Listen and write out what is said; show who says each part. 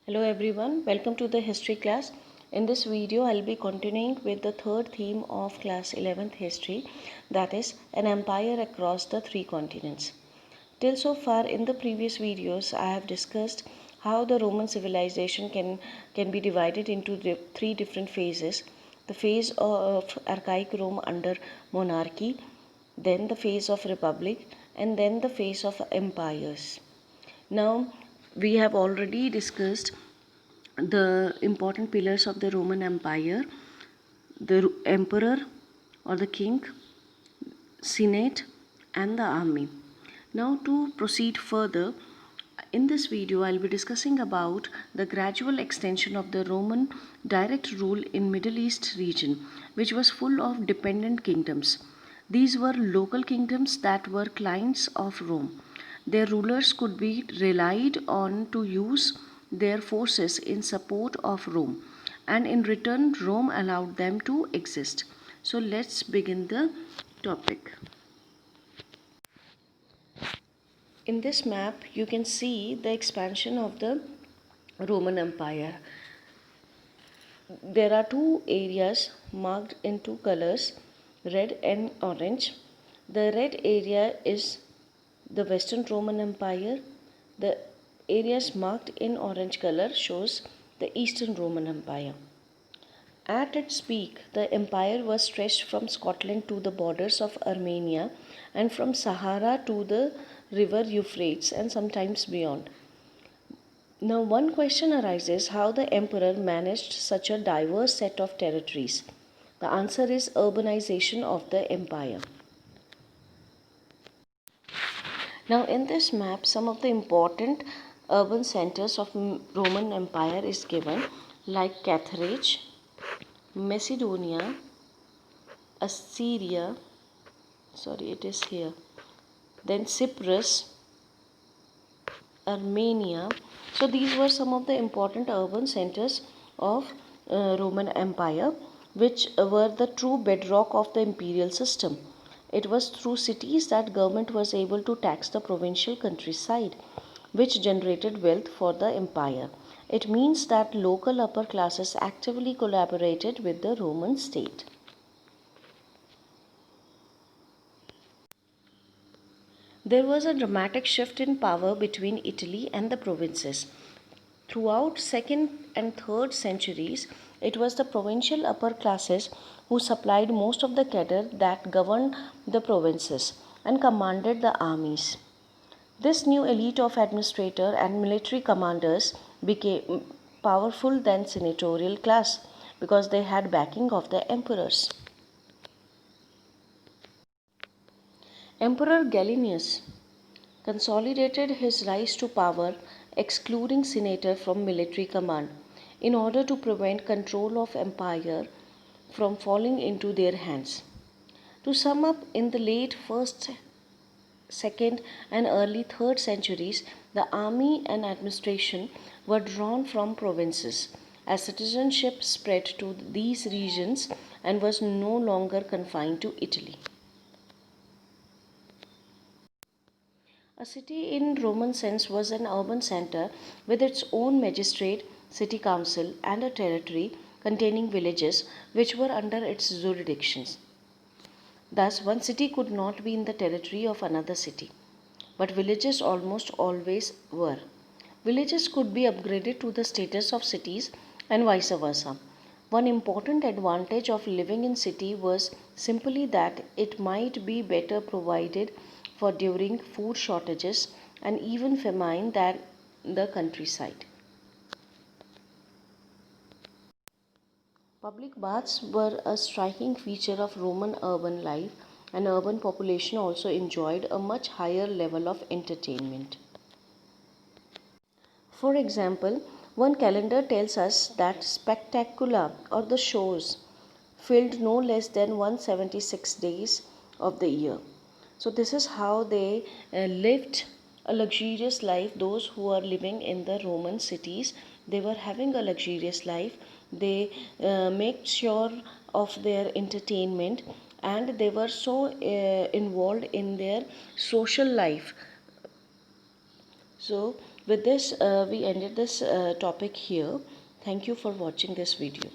Speaker 1: Hello everyone, welcome to the history class. In this video, I'll be continuing with the third theme of class 11th history, that is an empire across the three continents. Till so far in the previous videos, I have discussed how the Roman civilization can be divided into three different phases. The phase of archaic Rome under monarchy, then the phase of republic, and then the phase of empires. Now, we have already discussed the important pillars of the Roman Empire: the emperor or the king, senate, and the army. Now, to proceed further, in this video I'll be discussing about the gradual extension of the Roman direct rule in Middle East region, which was full of dependent kingdoms. These were local kingdoms that were clients of Rome. Their rulers could be relied on to use their forces in support of Rome, and in return Rome allowed them to exist. So let's begin the topic. In this map, you can see the expansion of the Roman Empire. There are two areas marked in two colors, red and orange. The red area is the Western Roman Empire. The areas marked in orange color shows the Eastern Roman Empire. At its peak, the empire was stretched from Scotland to the borders of Armenia and from Sahara to the river Euphrates and sometimes beyond. Now, one question arises: how the emperor managed such a diverse set of territories? The answer is urbanization of the empire. Now, in this map, some of the important urban centers of Roman Empire is given, like Carthage, Macedonia, Assyria, it is here, then Cyprus, Armenia. So these were some of the important urban centers of Roman Empire, which were the true bedrock of the imperial system. It was through cities that government was able to tax the provincial countryside, which generated wealth for the empire. It means that local upper classes actively collaborated with the Roman state. There was a dramatic shift in power between Italy and the provinces. Throughout 2nd and 3rd centuries, it was the provincial upper classes who supplied most of the cadre that governed the provinces and commanded the armies. This new elite of administrator and military commanders became powerful than senatorial class because they had backing of the emperors. Emperor Gallienus consolidated his rise to power, excluding senator from military command, in order to prevent control of empire from falling into their hands. To sum up, in the late 1st, 2nd, and early 3rd centuries, the army and administration were drawn from provinces, as citizenship spread to these regions and was no longer confined to Italy. A city in Roman sense was an urban center with its own magistrate, city council, and a territory containing villages which were under its jurisdictions. Thus, one city could not be in the territory of another city, but villages almost always were. Villages could be upgraded to the status of cities and vice versa. One important advantage of living in city was simply that it might be better provided for during food shortages and even famine than the countryside. Public baths were a striking feature of Roman urban life, and urban population also enjoyed a much higher level of entertainment. For example, one calendar tells us that spectacula or the shows filled no less than 176 days of the year. So this is how they lived a luxurious life. Those who are living in the Roman cities, they were having a luxurious life. They made sure of their entertainment, and they were so involved in their social life. So With this, we ended this topic here. Thank you for watching this video.